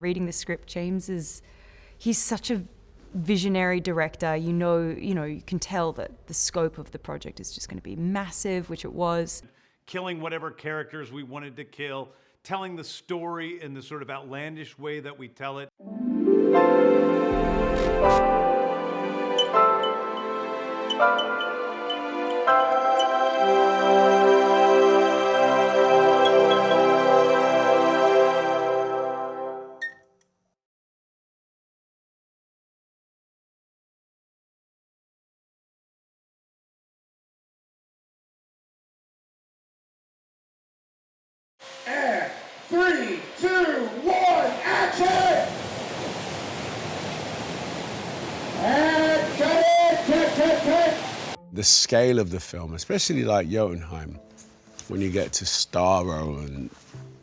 Reading the script, he's such a visionary director. You can tell that the scope of the project is just going to be massive, which it was. Killing whatever characters we wanted to kill, telling the story in the sort of outlandish way that we tell it. And 3, 2, 1, action! And cut. The scale of the film, especially like Jotunheim, when you get to Starro and,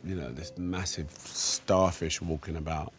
this massive starfish walking about.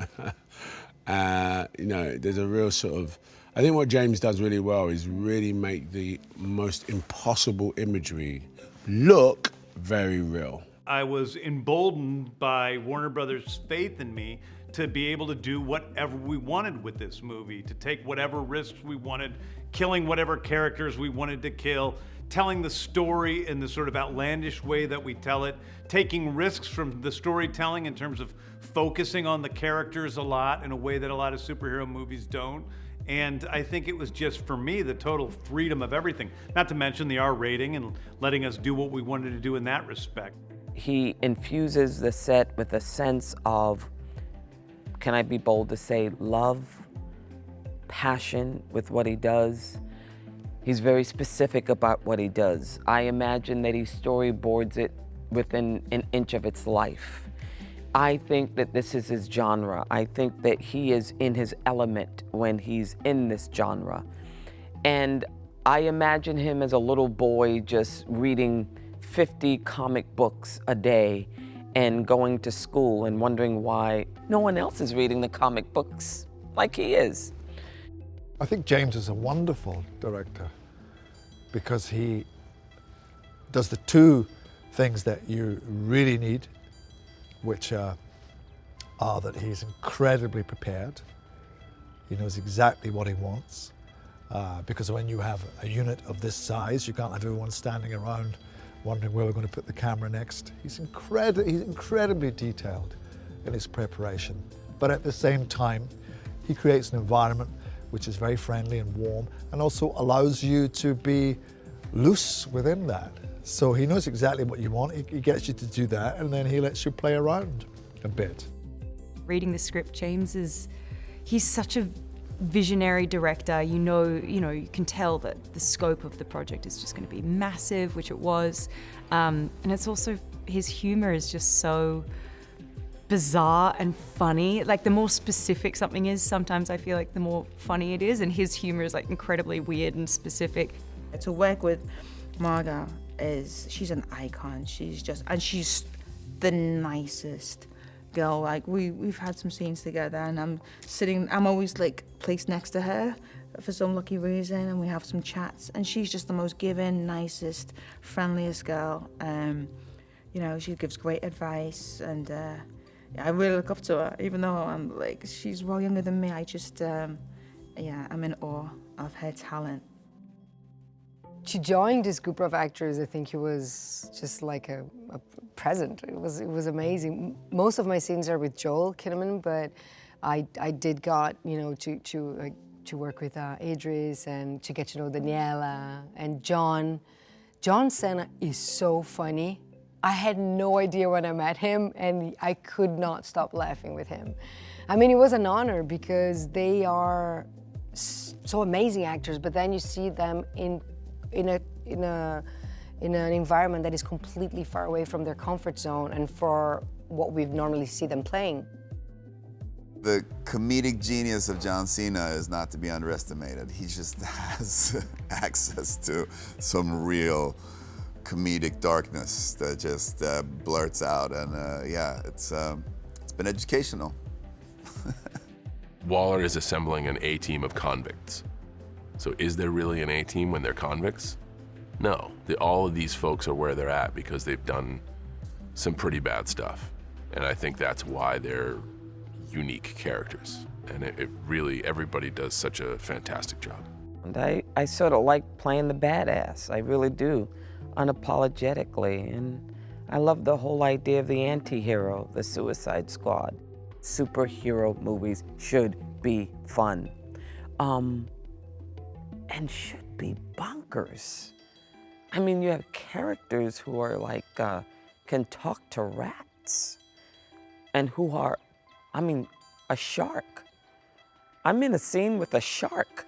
There's a real sort of, I think what James does really well is really make the most impossible imagery look very real. I was emboldened by Warner Brothers' faith in me to be able to do whatever we wanted with this movie, to take whatever risks we wanted, killing whatever characters we wanted to kill, telling the story in the sort of outlandish way that we tell it, taking risks from the storytelling in terms of focusing on the characters a lot in a way that a lot of superhero movies don't. And I think it was just, for me, the total freedom of everything, not to mention the R rating and letting us do what we wanted to do in that respect. He infuses the set with a sense of, can I be bold to say, love, passion with what he does. He's very specific about what he does. I imagine that he storyboards it within an inch of its life. I think that this is his genre. I think that he is in his element when he's in this genre. And I imagine him as a little boy just reading 50 comic books a day and going to school and wondering why no one else is reading the comic books like he is. I think James is a wonderful director because he does the two things that you really need, which are that he's incredibly prepared. He knows exactly what he wants, because when you have a unit of this size, you can't have everyone standing around wondering where we're going to put the camera next. He's incredibly detailed in his preparation. But at the same time, he creates an environment which is very friendly and warm and also allows you to be loose within that. So he knows exactly what you want. He gets you to do that, and then he lets you play around a bit. Reading the script, he's such a visionary director. You can tell that the scope of the project is just going to be massive, which it was. And it's also, his humor is just so bizarre and funny. Like, the more specific something is, sometimes I feel like the more funny it is, and his humor is like incredibly weird and specific. To work with Margot she's an icon. She's the nicest girl. Like, we've had some scenes together, and I'm always like placed next to her for some lucky reason, and we have some chats, and she's just the most giving, nicest, friendliest girl. She gives great advice, and I really look up to her, even though she's well younger than me. I just, I'm in awe of her talent. To join this group of actors, I think it was just like a present. It was amazing. Most of my scenes are with Joel Kinnaman, but I did got to work with Idris and to get to know Daniela and John. John Cena is so funny. I had no idea when I met him, and I could not stop laughing with him. I mean, it was an honor because they are so amazing actors, but then you see them in an environment that is completely far away from their comfort zone and for what we normally see them playing. The comedic genius of John Cena is not to be underestimated. He just has access to some real comedic darkness that just blurts out, and it's been educational. Waller is assembling an A-team of convicts. So is there really an A-team when they're convicts? No, all of these folks are where they're at because they've done some pretty bad stuff. And I think that's why they're unique characters. And it really, everybody does such a fantastic job. And I sort of like playing the badass, I really do, unapologetically. And I love the whole idea of the anti-hero, the Suicide Squad. Superhero movies should be fun. And should be bonkers. I mean, you have characters who are like, can talk to rats, and who are, I mean, a shark. I'm in a scene with a shark.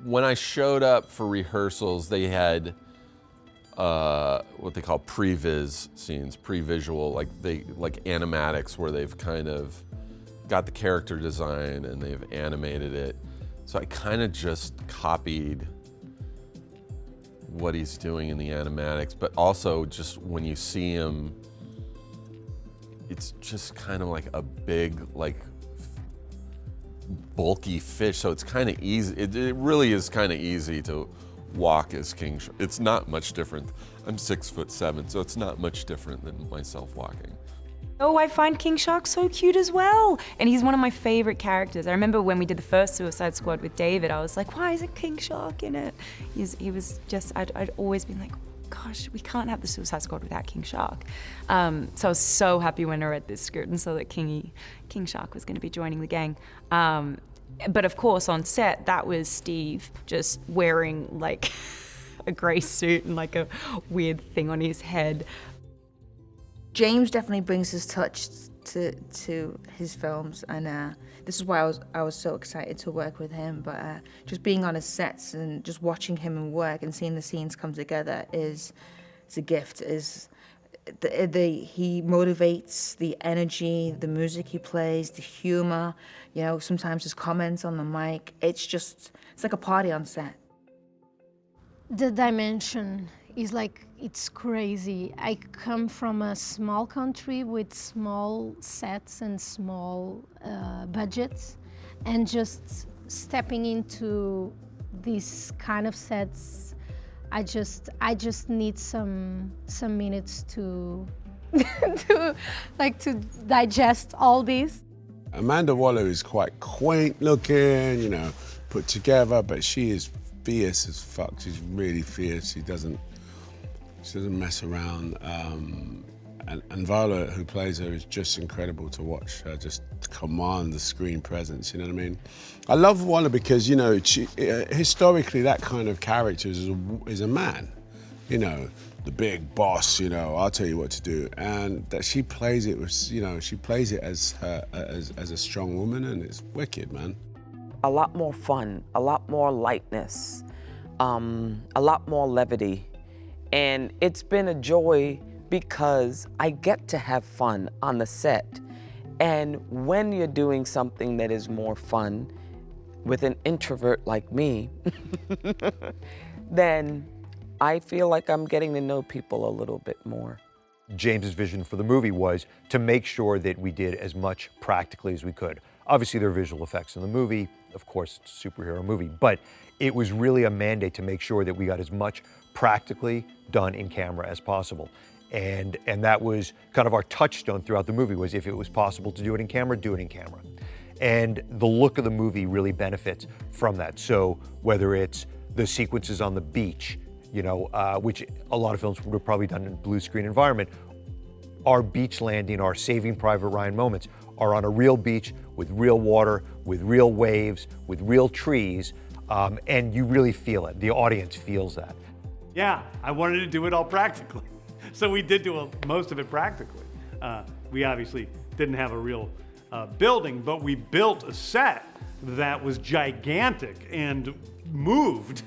When I showed up for rehearsals, they had what they call pre-vis scenes, pre-visual, like animatics, where they've kind of got the character design and they've animated it. So I kind of just copied what he's doing in the animatics, but also just when you see him, it's just kind of like a big, like bulky fish. So it's kind of easy. It really is kind of easy to walk as King Shark. It's not much different. I'm 6'7", so it's not much different than myself walking. Oh, I find King Shark so cute as well. And he's one of my favorite characters. I remember when we did the first Suicide Squad with David, I was like, why is it King Shark in it? He was just, I'd always been like, gosh, we can't have the Suicide Squad without King Shark. So I was so happy when I read this script and saw that King Shark was gonna be joining the gang. But of course on set, that was Steve just wearing like a gray suit and like a weird thing on his head. James definitely brings his touch to his films, and this is why I was so excited to work with him. But just being on his sets and just watching him work and seeing the scenes come together is a gift. He motivates, the energy, the music he plays, the humor. You know, sometimes his comments on the mic. It's like a party on set. The dimension is like, it's crazy. I come from a small country with small sets and small budgets, and just stepping into these kind of sets, I just need some minutes to to digest all this. Amanda Waller is quite quaint looking, you know, put together, but she is fierce as fuck. She's really fierce. She doesn't mess around. And Viola, who plays her, is just incredible to watch her just command the screen presence, you know what I mean? I love Waller because, you know, historically that kind of character is a man, you know, the big boss, you know, I'll tell you what to do. And that she plays it with, you know, she plays it as a strong woman, and it's wicked, man. A lot more fun, a lot more lightness, a lot more levity. And it's been a joy because I get to have fun on the set. And when you're doing something that is more fun with an introvert like me, then I feel like I'm getting to know people a little bit more. James's vision for the movie was to make sure that we did as much practically as we could. Obviously, there are visual effects in the movie. Of course, it's a superhero movie, but it was really a mandate to make sure that we got as much practically done in camera as possible. And that was kind of our touchstone throughout the movie, was if it was possible to do it in camera, do it in camera. And the look of the movie really benefits from that. So whether it's the sequences on the beach, you know, which a lot of films would have probably done in a blue screen environment, our beach landing, our Saving Private Ryan moments are on a real beach with real water, with real waves, with real trees, and you really feel it. The audience feels that. Yeah, I wanted to do it all practically. So we did do most of it practically. We obviously didn't have a real building, but we built a set that was gigantic and moved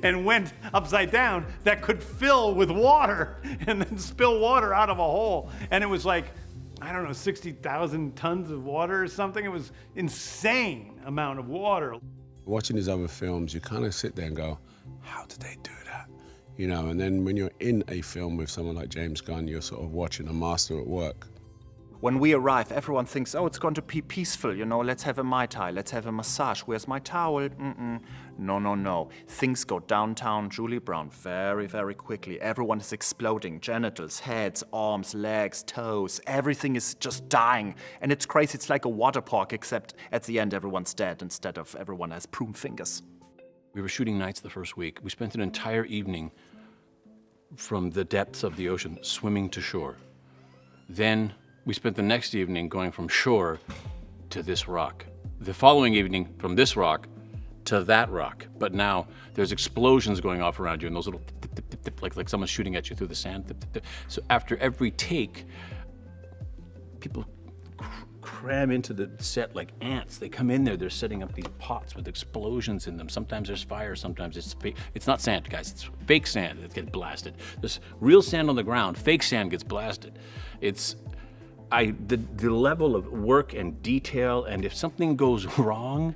and went upside down, that could fill with water and then spill water out of a hole. And it was like, I don't know, 60,000 tons of water or something. It was insane amount of water. Watching his other films, you kind of sit there and go, how did they do that? You know, and then when you're in a film with someone like James Gunn, you're sort of watching a master at work. When we arrive, everyone thinks, oh, it's going to be peaceful, you know, let's have a Mai Tai, let's have a massage. Where's my towel? No, no, no. Things go downtown Julie Brown very, very quickly. Everyone is exploding. Genitals, heads, arms, legs, toes. Everything is just dying. And it's crazy. It's like a water park, except at the end everyone's dead instead of everyone has prune fingers. We were shooting nights the first week. We spent an entire evening from the depths of the ocean swimming to shore. Then we spent the next evening going from shore to this rock. The following evening from this rock to that rock. But now there's explosions going off around you and those little tip, tip, tip, tip, like someone's shooting at you through the sand. Tip, tip, tip. So after every take, people cram into the set like ants. They come in there, they're setting up these pots with explosions in them. Sometimes there's fire, sometimes it's fake. It's not sand, guys, it's fake sand that gets blasted. There's real sand on the ground, fake sand gets blasted. It's, the level of work and detail, and if something goes wrong,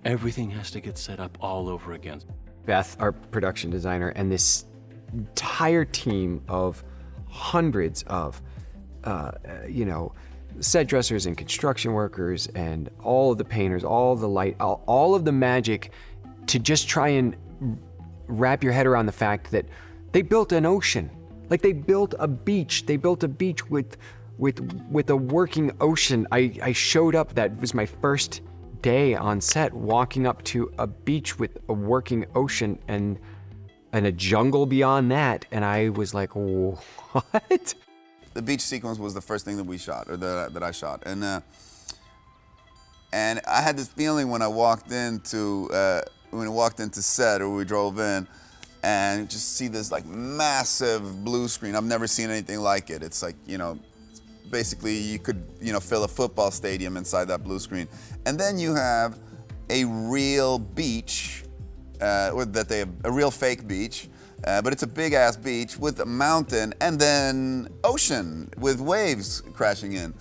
everything has to get set up all over again. Beth, our production designer, and this entire team of hundreds of, set dressers and construction workers and all of the painters, all of the light, all of the magic to just try and wrap your head around the fact that they built an ocean. Like they built a beach. They built a beach with a working ocean. I showed up, that was my first day on set, walking up to a beach with a working ocean and a jungle beyond that, and I was like, what? The beach sequence was the first thing that we shot, or that I shot, and I had this feeling when I walked into set, or we drove in, and just see this like massive blue screen. I've never seen anything like it. It's like, basically you could fill a football stadium inside that blue screen, and then you have a real beach, a real fake beach. But it's a big ass beach with a mountain and then ocean with waves crashing in,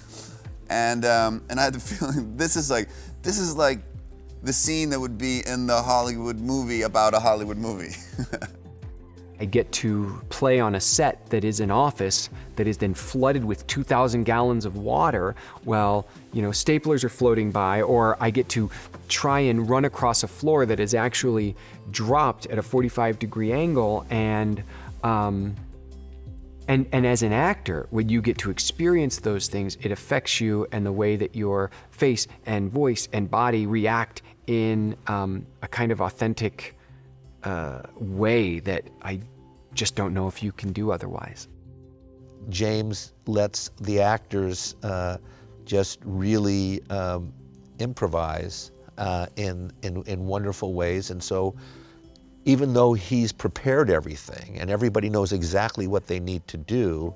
and I had the feeling this is like the scene that would be in the Hollywood movie about a Hollywood movie. I get to play on a set that is an office that is then flooded with 2,000 gallons of water while, staplers are floating by, or I get to try and run across a floor that is actually dropped at a 45-degree angle, and as an actor, when you get to experience those things, it affects you and the way that your face and voice and body react in a kind of authentic way that I just don't know if you can do otherwise. James lets the actors just really improvise in wonderful ways, and so even though he's prepared everything and everybody knows exactly what they need to do,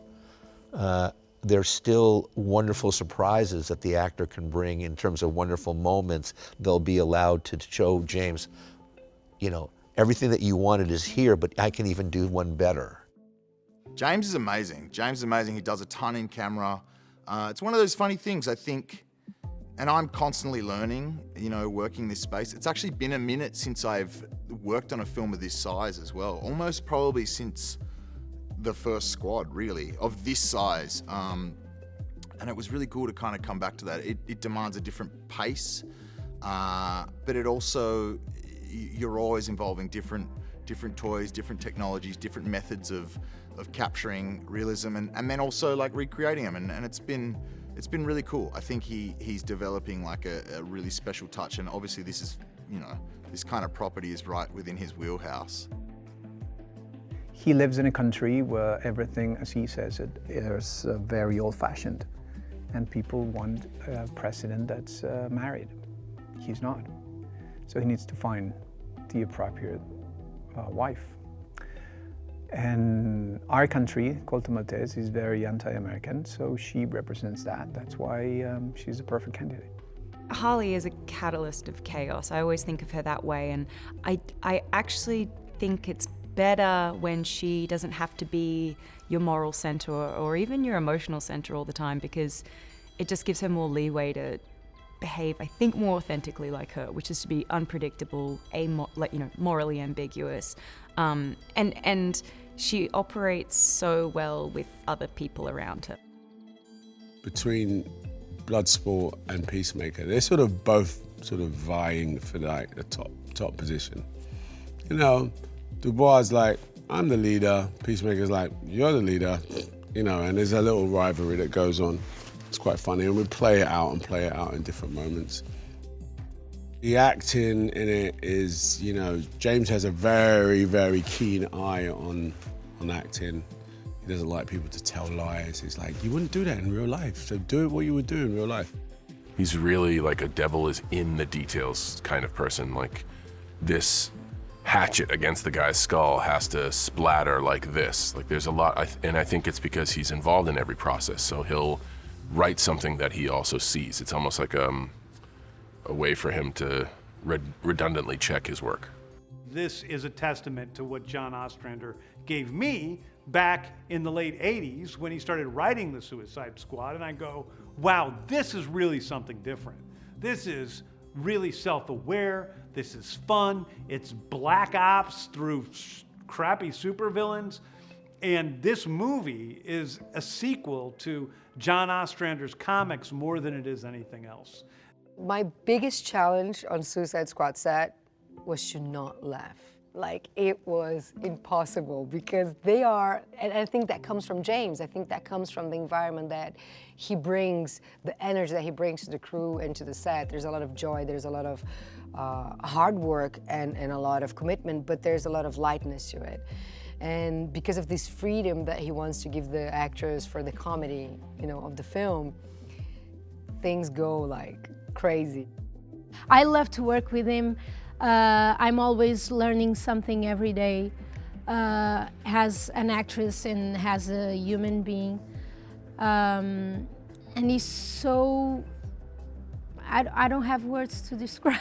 there's still wonderful surprises that the actor can bring in terms of wonderful moments. They'll be allowed to show James, everything that you wanted is here, but I can even do one better. James is amazing. He does a ton in camera. It's one of those funny things, I think, and I'm constantly learning, working this space. It's actually been a minute since I've worked on a film of this size as well. Almost probably since the first Squad, really, of this size. And it was really cool to kind of come back to that. It demands a different pace, but it also, you're always involving different toys, different technologies, different methods of capturing realism, and then also like recreating them, and it's been really cool. I think he's developing like a really special touch, and obviously this is, this kind of property is right within his wheelhouse. He lives in a country where everything, as he says it, is very old-fashioned, and people want a president that's married. He's not. So he needs to find the appropriate wife. And our country, Corto Maltese, is very anti-American, so she represents that. That's why she's a perfect candidate. Harley is a catalyst of chaos. I always think of her that way, and I actually think it's better when she doesn't have to be your moral center or even your emotional center all the time, because it just gives her more leeway to behave, I think, more authentically like her, which is to be unpredictable, morally ambiguous, and she operates so well with other people around her. between Bloodsport and Peacemaker, they're sort of both sort of vying for like the top position. You know, Dubois is like, I'm the leader. Peacemaker's like, you're the leader. You know, and there's a little rivalry that goes on. It's quite funny, and we play it out in different moments. The acting in it is, you know, James has a very, very keen eye on acting. He doesn't like people to tell lies. He's like, you wouldn't do that in real life, so do it what you would do in real life. He's really like a devil is in the details kind of person. Like, this hatchet against the guy's skull has to splatter like this. Like, there's a lot, and I think it's because he's involved in every process. So he'll write something that he also sees. It's almost like a way for him to redundantly check his work. This is a testament to what John Ostrander gave me back in the late 80s when he started writing the Suicide Squad, and I go, wow, this is really something different. This is really self-aware, this is fun, it's black ops through crappy supervillains, and this movie is a sequel to John Ostrander's comics more than it is anything else. My biggest challenge on Suicide Squad set was to not laugh. Like, it was impossible because they are, and I think that comes from James. I think that comes from the environment that he brings, the energy that he brings to the crew and to the set. There's a lot of joy, there's a lot of hard work and a lot of commitment, but there's a lot of lightness to it. And because of this freedom that he wants to give the actors for the comedy, you know, of the film, things go like crazy. I love to work with him. I'm always learning something every day as an actress and as a human being. And he's so, I don't have words to describe.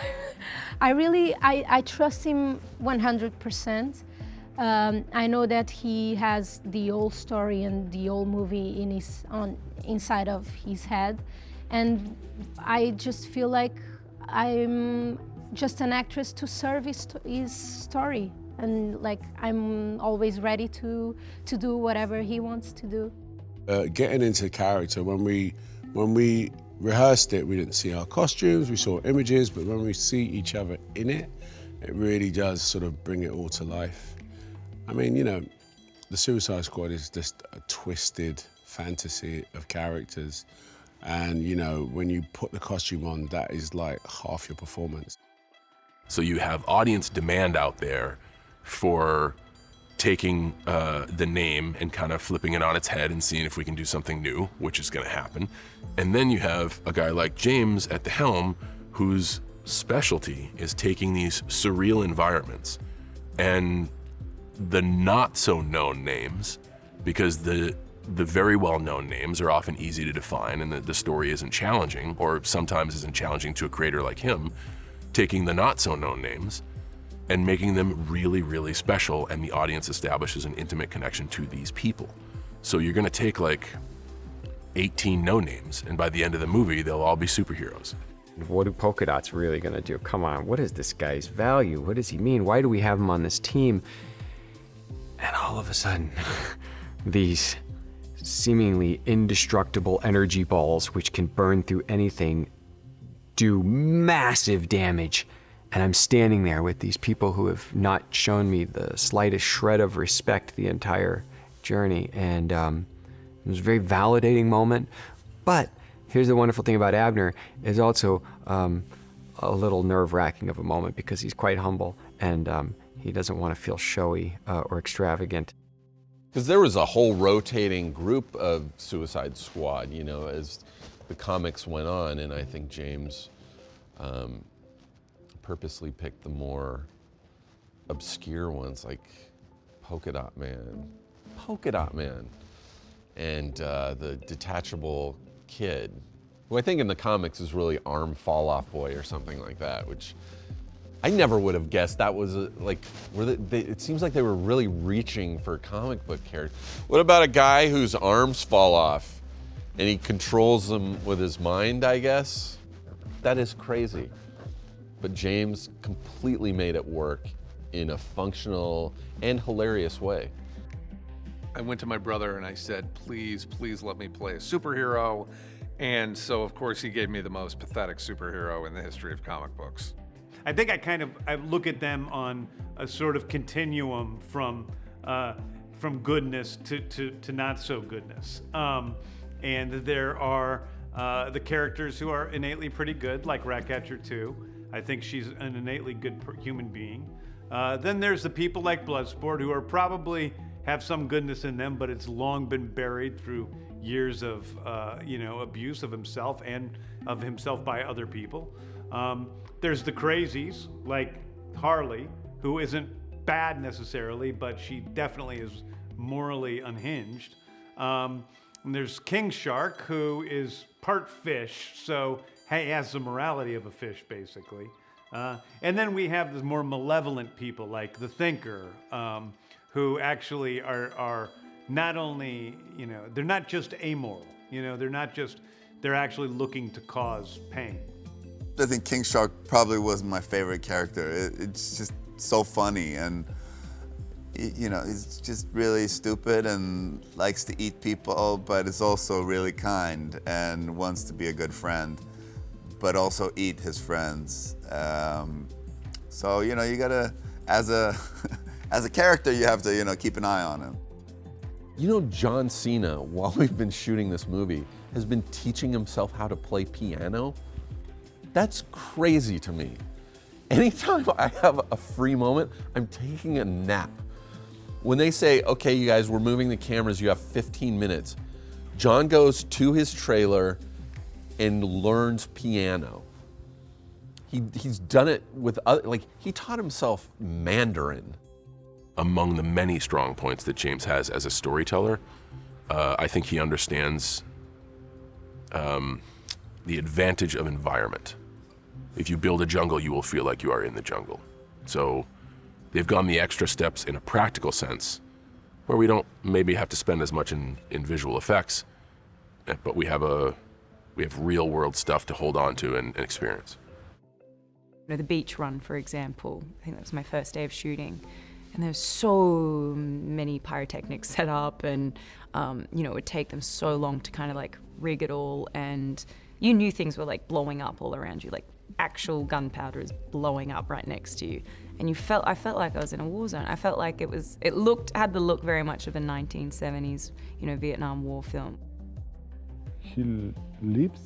I trust him 100%. I know that he has the whole story and the whole movie inside of his head. And I just feel like I'm just an actress to serve his story, and like I'm always ready to do whatever he wants to do. Getting into character, when we rehearsed it, we didn't see our costumes, we saw images, but when we see each other in it, it really does sort of bring it all to life. I mean, you know, the Suicide Squad is just a twisted fantasy of characters, and you know, when you put the costume on, that is like half your performance. So you have audience demand out there for taking the name and kind of flipping it on its head and seeing if we can do something new, which is gonna happen. And then you have a guy like James at the helm, whose specialty is taking these surreal environments and the not so known names, because the very well-known names are often easy to define and the story isn't challenging, or sometimes isn't challenging to a creator like him, taking the not so known names and making them really, really special, and the audience establishes an intimate connection to these people. So you're gonna take like 18 no names, and by the end of the movie, they'll all be superheroes. What are polka dots really gonna do? Come on, what is this guy's value? What does he mean? Why do we have him on this team? And all of a sudden, these seemingly indestructible energy balls, which can burn through anything, do massive damage. And I'm standing there with these people who have not shown me the slightest shred of respect the entire journey. And it was a very validating moment. But here's the wonderful thing about Abner, is also a little nerve-wracking of a moment, because he's quite humble and he doesn't want to feel showy or extravagant. Because there was a whole rotating group of Suicide Squad, you know, as the comics went on, and I think James purposely picked the more obscure ones, like Polka Dot Man, and the detachable kid, who I think in the comics is really Arm Fall Off Boy or something like that, which I never would have guessed that was it seems like they were really reaching for comic book characters. What about a guy whose arms fall off and he controls them with his mind, I guess? That is crazy. But James completely made it work in a functional and hilarious way. I went to my brother and I said, please, please let me play a superhero. And so, of course, he gave me the most pathetic superhero in the history of comic books. I think I look at them on a sort of continuum from goodness to not so goodness. And there are the characters who are innately pretty good, like Ratcatcher 2. I think she's an innately good human being. Then there's the people like Bloodsport who are probably have some goodness in them, but it's long been buried through years of abuse of himself and of himself by other people. There's the crazies like Harley, who isn't bad necessarily, but she definitely is morally unhinged. And there's King Shark, who is part fish, so he has the morality of a fish, basically. And then we have the more malevolent people like the Thinker, who actually are not only, they're not just amoral, they're actually looking to cause pain. I think King Shark probably was my favorite character. It's just so funny, and he's just really stupid and likes to eat people, but is also really kind and wants to be a good friend, but also eat his friends. So you gotta, as a character, you have to keep an eye on him. John Cena, while we've been shooting this movie, has been teaching himself how to play piano. That's crazy to me. Anytime I have a free moment, I'm taking a nap. When they say, okay, you guys, we're moving the cameras, you have 15 minutes, John goes to his trailer and learns piano. He's done it with other, he taught himself Mandarin. Among the many strong points that James has as a storyteller, I think he understands the advantage of environment. If you build a jungle, you will feel like you are in the jungle. So they've gone the extra steps in a practical sense, where we don't maybe have to spend as much in visual effects, but we have real world stuff to hold on to and experience. The beach run, for example, I think that was my first day of shooting. And there's so many pyrotechnics set up, and it would take them so long to kind of rig it all, and you knew things were blowing up all around you, actual gunpowder is blowing up right next to you, and I felt like I was in a war zone. I felt like had the look very much of a 1970s, Vietnam War film. He lives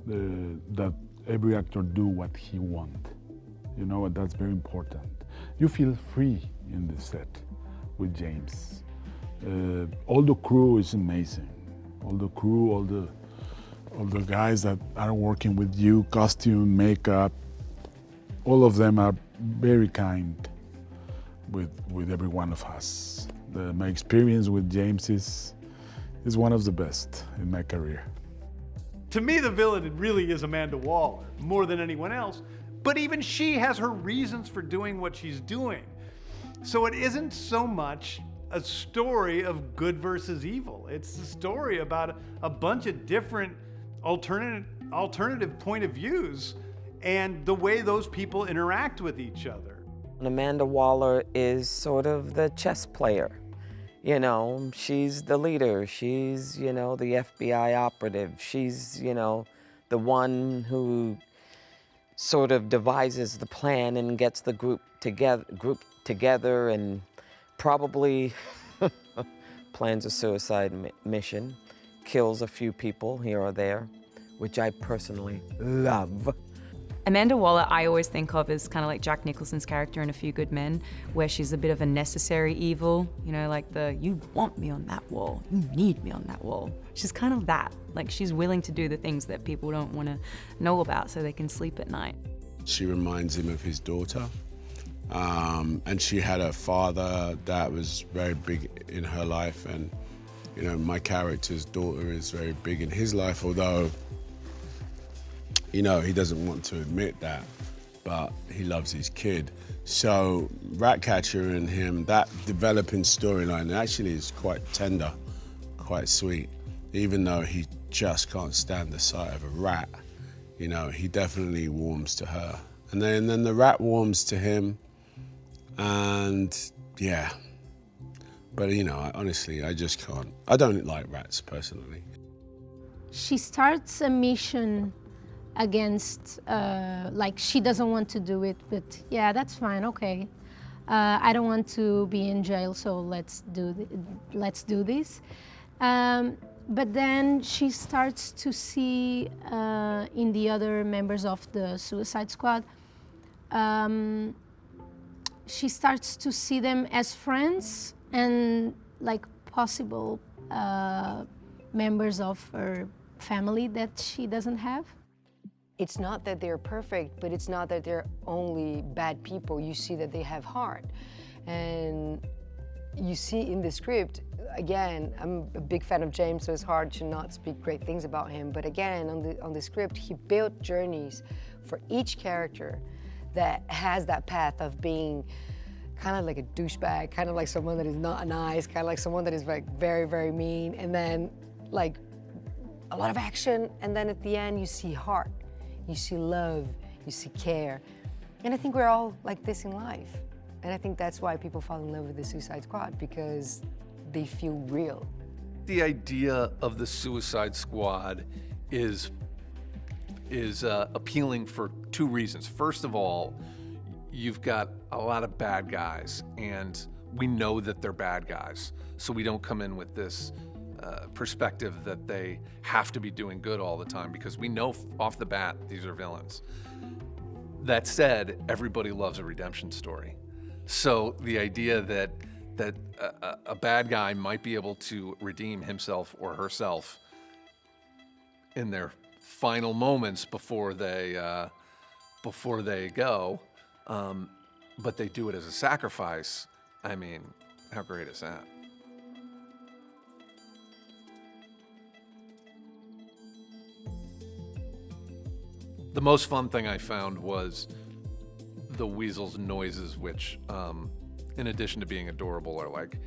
that every actor do what he want, that's very important. You feel free in the set with James. All the crew is amazing. All the crew, all the guys that are working with you, costume, makeup, all of them are very kind with every one of us. My experience with James is one of the best in my career. To me, the villain really is Amanda Waller, more than anyone else. But even she has her reasons for doing what she's doing. So it isn't so much a story of good versus evil. It's a story about a bunch of different alternative point of views and the way those people interact with each other. Amanda Waller is sort of the chess player. She's the leader. She's, the FBI operative. She's, the one who sort of devises the plan and gets the group together and probably plans a suicide mission, kills a few people here or there, which I personally love. Amanda Waller, I always think of as kind of like Jack Nicholson's character in A Few Good Men, where she's a bit of a necessary evil, you want me on that wall, you need me on that wall. She's kind of that. She's willing to do the things that people don't want to know about so they can sleep at night. She reminds him of his daughter. And she had a father that was very big in her life, and my character's daughter is very big in his life, although he doesn't want to admit that, but he loves his kid. So Ratcatcher and him, that developing storyline actually is quite tender, quite sweet. Even though he just can't stand the sight of a rat, he definitely warms to her. And then the rat warms to him, and yeah. But honestly, I just can't. I don't like rats personally. she starts a mission against, like she doesn't want to do it, but yeah, that's fine, okay. I don't want to be in jail, so let's do this. But then she starts to see in the other members of the Suicide Squad, she starts to see them as friends and like possible members of her family that she doesn't have. It's not that they're perfect, but it's not that they're only bad people. You see that they have heart. And you see in the script, again, I'm a big fan of James, so it's hard to not speak great things about him. But again, on the script, he built journeys for each character that has that path of being kind of like a douchebag, kind of like someone that is not nice, kind of like someone that is like very, very mean, and then like a lot of action, and then at the end you see heart, you see love, you see care. And I think we're all like this in life. And I think that's why people fall in love with the Suicide Squad, because they feel real. The idea of the Suicide Squad is appealing for two reasons. First of all, you've got a lot of bad guys, and we know that they're bad guys, so we don't come in with this perspective that they have to be doing good all the time, because we know off the bat these are villains. That said, everybody loves a redemption story. So the idea that a bad guy might be able to redeem himself or herself in their final moments before they go, but they do it as a sacrifice. I mean, how great is that? The most fun thing I found was the Weasel's noises, which, in addition to being adorable, are like...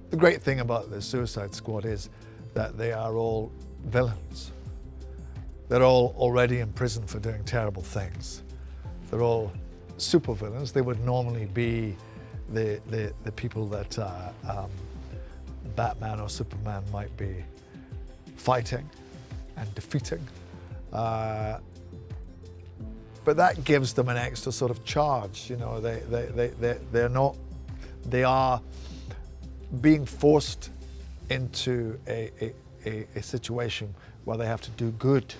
The great thing about the Suicide Squad is that they are all villains. They're all already in prison for doing terrible things. They're all supervillains. They would normally be the people that Batman or Superman might be fighting and defeating. But that gives them an extra sort of charge. You know, they are being forced into a situation where they have to do good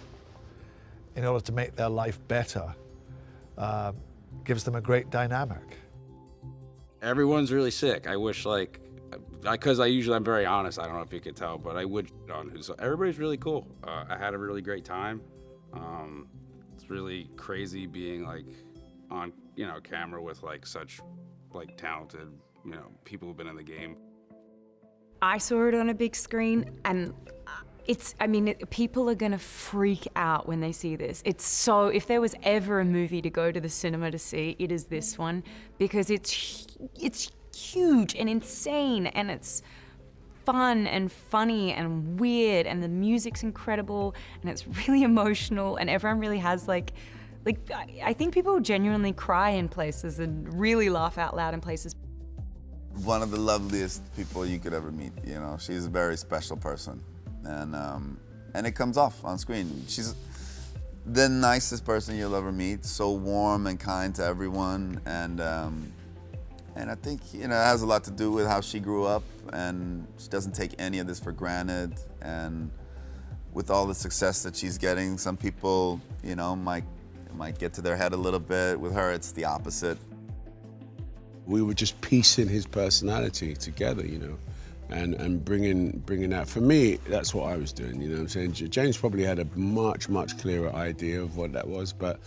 in order to make their life better. Gives them a great dynamic. Everyone's really sick. I wish, like, because I'm very honest, I don't know if you could tell, but I would on who's, everybody's really cool. I had a really great time. It's really crazy being like on, camera with like such like talented, people who've been in the game. I saw it on a big screen, and people are gonna freak out when they see this. If there was ever a movie to go to the cinema to see, it is this one, because it's huge and insane, and it's fun and funny and weird, and the music's incredible, and it's really emotional, and everyone really has I think people genuinely cry in places and really laugh out loud in places. One of the loveliest people you could ever meet, She's a very special person, and it comes off on screen. She's the nicest person you'll ever meet, so warm and kind to everyone, and I think, it has a lot to do with how she grew up, and she doesn't take any of this for granted. And with all the success that she's getting, some people, might get to their head a little bit. With her, it's the opposite. We were just piecing his personality together, and bringing that. For me, that's what I was doing, what I'm saying? James probably had a much, much clearer idea of what that was, but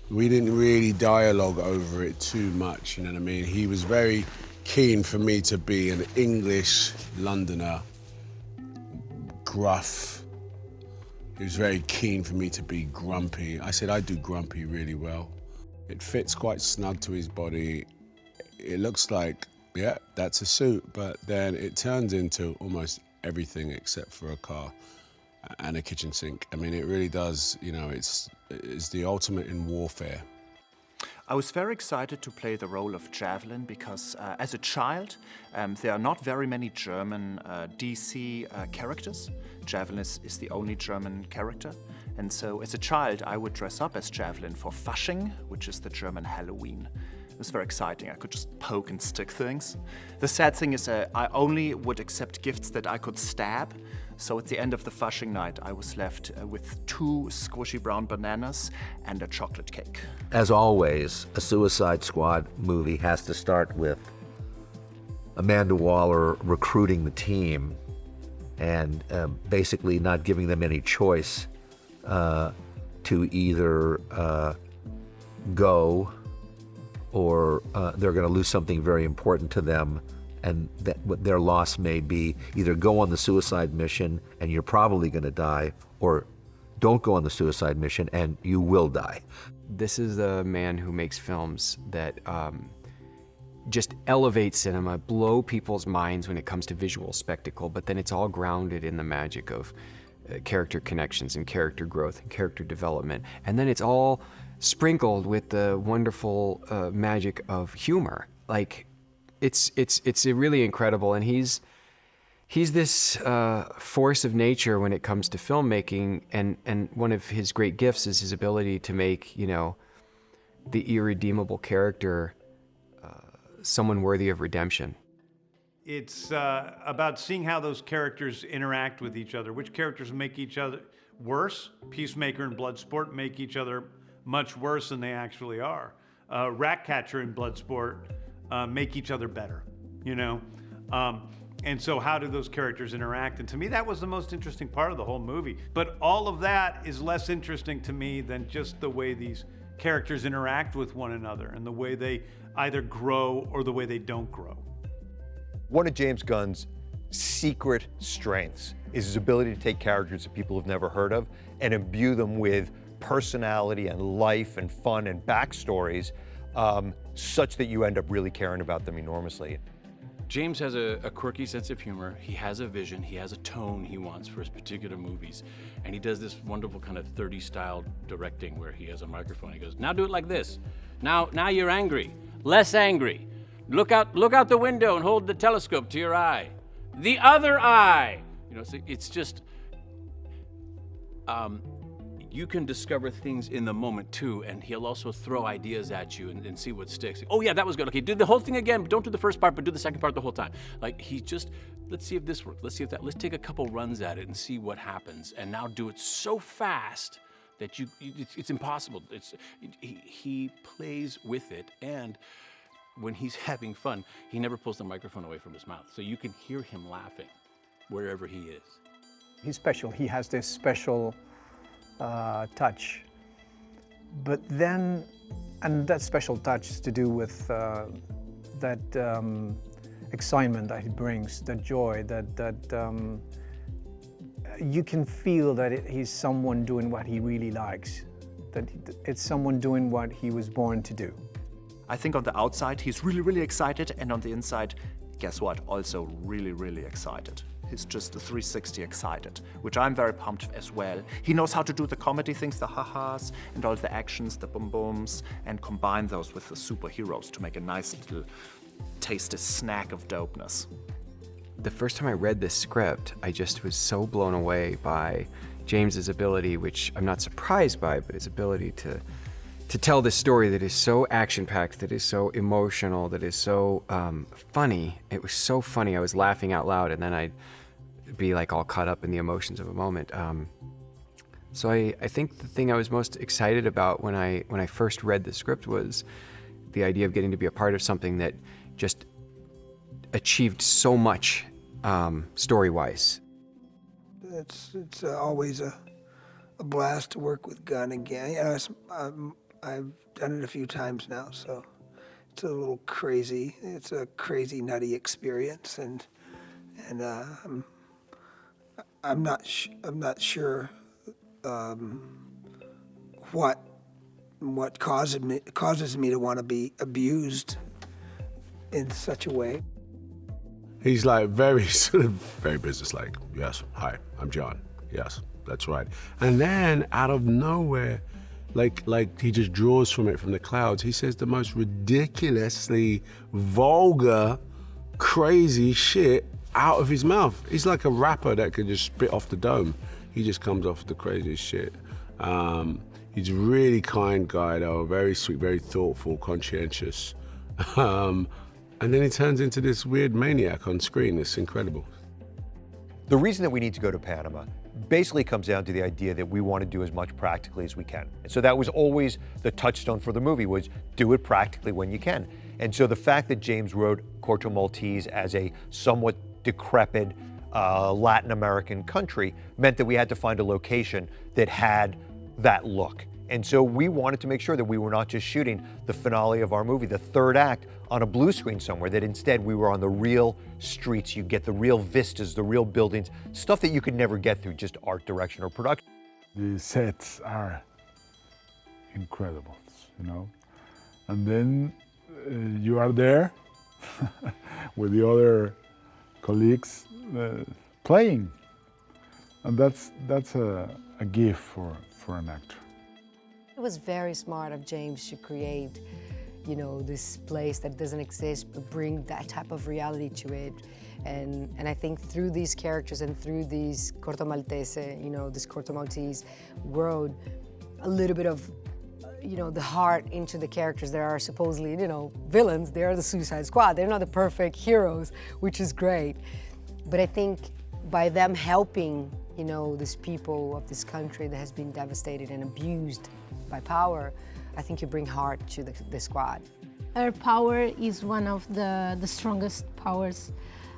we didn't really dialogue over it too much, you know what I mean? He was very keen for me to be an English Londoner, gruff. He was very keen for me to be grumpy. I said I do grumpy really well. It fits quite snug to his body. It looks like, yeah, that's a suit, but then it turns into almost everything except for a car and a kitchen sink. I mean, it really does, it's the ultimate in warfare. I was very excited to play the role of Javelin because as a child, there are not very many German DC characters. Javelin is the only German character. And so as a child, I would dress up as Javelin for Fasching, which is the German Halloween. It was very exciting. I could just poke and stick things. The sad thing is I only would accept gifts that I could stab. So at the end of the Fasching night, I was left with 2 squishy brown bananas and a chocolate cake. As always, a Suicide Squad movie has to start with Amanda Waller recruiting the team and basically not giving them any choice to either go or they're going to lose something very important to them, and that what their loss may be either go on the suicide mission and you're probably going to die, or don't go on the suicide mission and you will die. This is a man who makes films that just elevate cinema, blow people's minds when it comes to visual spectacle, but then it's all grounded in the magic of character connections and character growth and character development. And then it's all sprinkled with the wonderful magic of humor. Like, it's really incredible, and he's this force of nature when it comes to filmmaking, and one of his great gifts is his ability to make, you know, the irredeemable character someone worthy of redemption. It's about seeing how those characters interact with each other. Which characters make each other worse? Peacemaker and Bloodsport make each other much worse than they actually are. Ratcatcher and Bloodsport make each other better, you know? And so how do those characters interact? And to me, that was the most interesting part of the whole movie. But all of that is less interesting to me than just the way these characters interact with one another and the way they either grow or the way they don't grow. One of James Gunn's secret strengths is his ability to take characters that people have never heard of and imbue them with personality and life and fun and backstories, such that you end up really caring about them enormously. James has a quirky sense of humor. He has a vision. He has a tone he wants for his particular movies. And he does this wonderful kind of 30s style directing where he has a microphone. He goes, now do it like this. Now you're angry. Less angry. Look out the window and hold the telescope to your eye. The other eye. You know, so it's just, you can discover things in the moment too, and he'll also throw ideas at you and see what sticks. Oh yeah, that was good. Okay, do the whole thing again, but don't do the first part, but do the second part the whole time. Like, he just, let's see if this works. Let's see if that, let's take a couple runs at it and see what happens. And now do it so fast that it's impossible. He plays with it, and when he's having fun, he never pulls the microphone away from his mouth. So you can hear him laughing wherever he is. He's special. He has this special touch. But then, and that special touch is to do with that excitement that he brings, that joy, that you can feel that he's someone doing what he really likes, that it's someone doing what he was born to do. I think on the outside, he's really, really excited, and on the inside, guess what? Also really, really excited. He's just a 360 excited, which I'm very pumped as well. He knows how to do the comedy things, the ha-has, and all the actions, the boom-booms, and combine those with the superheroes to make a nice little tasty snack of dopeness. The first time I read this script, I just was so blown away by James's ability, which I'm not surprised by, but his ability to tell this story that is so action-packed, that is so emotional, that is so funny. It was so funny, I was laughing out loud, and then I'd be like all caught up in the emotions of a moment. So I think the thing I was most excited about when I first read the script was the idea of getting to be a part of something that just achieved so much story-wise. It's always a blast to work with Gunn again. You know, I've done it a few times now, so it's a little crazy. It's a crazy, nutty experience, and I'm not sure what causes me to want to be abused in such a way. He's like very businesslike. Yes, hi, I'm John. Yes, that's right. And then out of nowhere, like he just draws from it from the clouds. He says the most ridiculously vulgar, crazy shit out of his mouth. He's like a rapper that could just spit off the dome. He just comes off the craziest shit. He's a really kind guy though, very sweet, very thoughtful, conscientious. And then he turns into this weird maniac on screen. It's incredible. The reason that we need to go to Panama basically comes down to the idea that we want to do as much practically as we can. And so that was always the touchstone for the movie, was do it practically when you can. And so the fact that James wrote Corto Maltese as a somewhat decrepit Latin American country meant that we had to find a location that had that look. And so we wanted to make sure that we were not just shooting the finale of our movie, the third act, on a blue screen somewhere, that instead we were on the real streets. You get the real vistas, the real buildings, stuff that you could never get through just art direction or production. The sets are incredible, you know? And then you are there with the other colleagues playing. And that's a gift for an actor. It was very smart of James to create, you know, this place that doesn't exist, but bring that type of reality to it. And I think through these characters and through these Corto Maltese, you know, this Corto Maltese world, a little bit of, you know, the heart into the characters that are supposedly, you know, villains. They are the Suicide Squad. They're not the perfect heroes, which is great. But I think by them helping, you know, these people of this country that has been devastated and abused by power, I think you bring heart to the squad. Her power is one of the strongest powers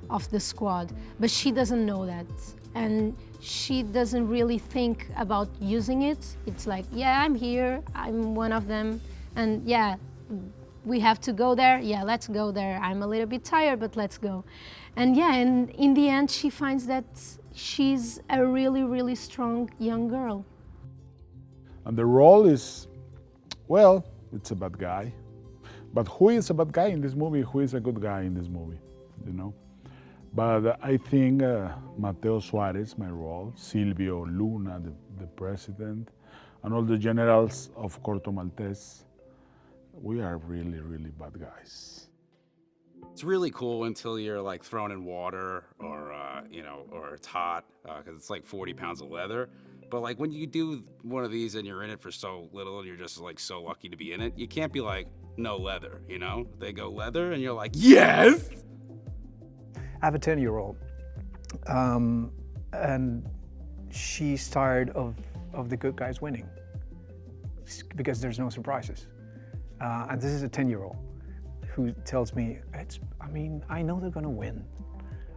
of the squad, but she doesn't know that. And she doesn't really think about using it. It's like, yeah, I'm here, I'm one of them, and yeah, we have to go there, yeah, let's go there. I'm a little bit tired, but let's go. And yeah, and in the end, she finds that she's a really, really strong young girl. And the role is, well, it's a bad guy. But who is a bad guy in this movie? Who is a good guy in this movie, you know? But I think Mateo Suarez, my role, Silvio Luna, the president, and all the generals of Corto Maltese, we are really, really bad guys. It's really cool until you're like thrown in water or, you know, or it's hot, because it's like 40 pounds of leather. But like when you do one of these and you're in it for so little and you're just like so lucky to be in it, you can't be like, no leather, you know? They go leather and you're like, yes! I have a 10-year-old, and she's tired of the good guys winning because there's no surprises. And this is a 10-year-old who tells me, I know they're gonna win.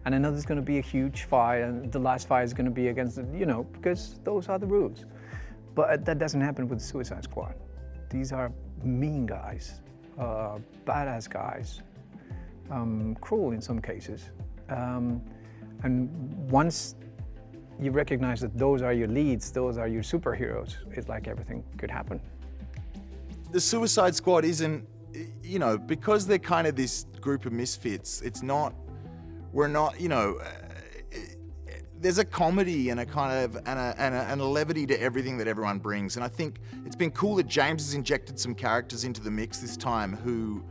And I know there's gonna be a huge fight, and the last fight is gonna be against, you know, because those are the rules. But that doesn't happen with the Suicide Squad. These are mean guys, badass guys, cruel in some cases. And once you recognize that those are your leads, those are your superheroes, it's like everything could happen. The Suicide Squad isn't, you know, because they're kind of this group of misfits, we're not, you know, there's a comedy and a kind of, and a levity to everything that everyone brings. And I think it's been cool that James has injected some characters into the mix this time who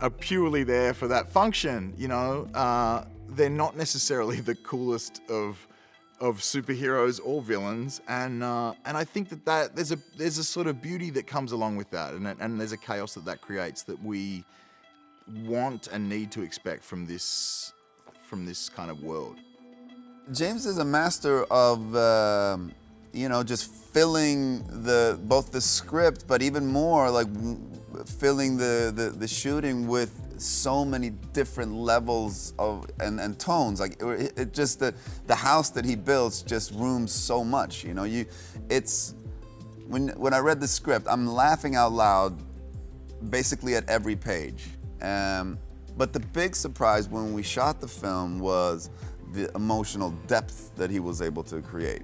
are purely there for that function, you know. They're not necessarily the coolest of superheroes or villains, and I think that there's a sort of beauty that comes along with that, and there's a chaos that creates that we want and need to expect from this kind of world. James is a master of, you know, just filling both the script, but even more like filling the shooting with so many different levels of and tones. Like it just the house that he builds just rooms so much. You know, it's when I read the script, I'm laughing out loud, basically at every page. But the big surprise when we shot the film was the emotional depth that he was able to create.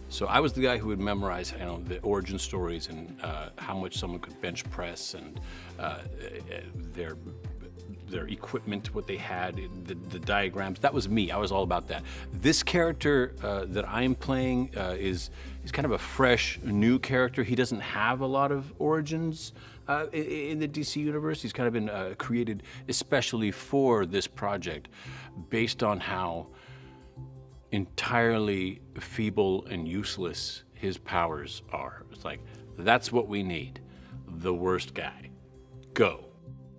So I was the guy who would memorize, you know, the origin stories and how much someone could bench press and their equipment, what they had, the diagrams. That was me. I was all about that. This character that I'm playing is he's kind of a fresh, new character. He doesn't have a lot of origins in the DC universe. He's kind of been created especially for this project, based on how entirely feeble and useless his powers are. It's like, that's what we need. The worst guy. Go.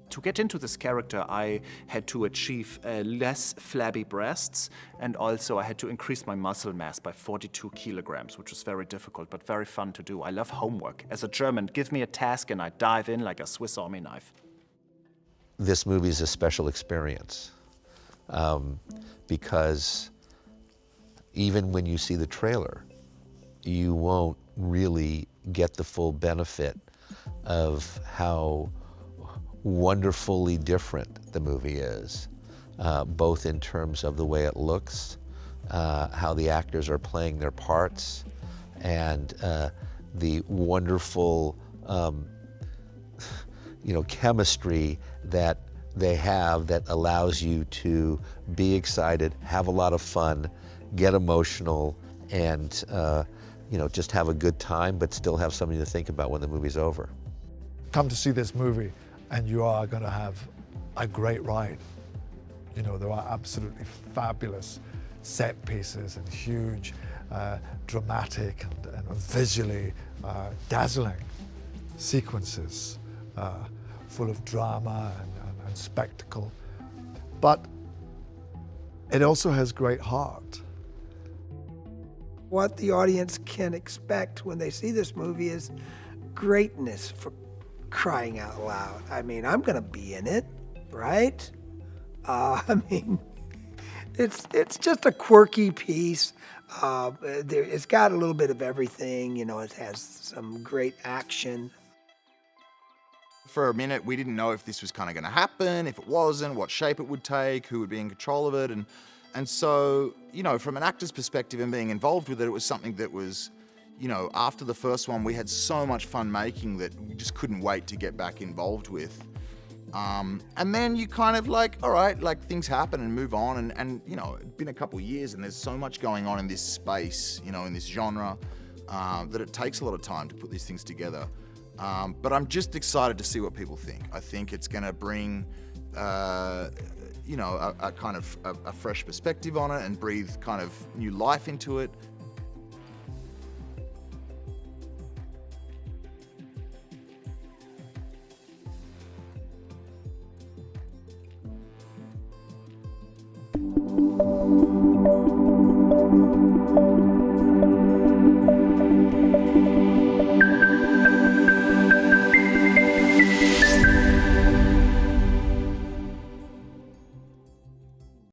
To get into this character, I had to achieve less flabby breasts, and also I had to increase my muscle mass by 42 kilograms, which was very difficult, but very fun to do. I love homework. As a German, give me a task and I dive in like a Swiss Army knife. This movie is a special experience because even when you see the trailer, you won't really get the full benefit of how wonderfully different the movie is, both in terms of the way it looks, how the actors are playing their parts, and the wonderful chemistry that they have that allows you to be excited, have a lot of fun, get emotional, and just have a good time, but still have something to think about when the movie's over. Come to see this movie and you are going to have a great ride. There are absolutely fabulous set pieces and huge, dramatic and visually dazzling sequences full of drama and spectacle. But it also has great heart. What the audience can expect when they see this movie is greatness, for crying out loud. I mean, I'm gonna be in it, right? It's just a quirky piece. It's got a little bit of everything, it has some great action. For a minute, we didn't know if this was kind of going to happen, if it wasn't, what shape it would take, who would be in control of it. And so, from an actor's perspective and being involved with it, it was something that was, after the first one, we had so much fun making that we just couldn't wait to get back involved with. And then you kind of all right, things happen and move on. And it's been a couple of years and there's so much going on in this space, in this genre, that it takes a lot of time to put these things together. But I'm just excited to see what people think. I think it's going to bring, a kind of a fresh perspective on it and breathe kind of new life into it.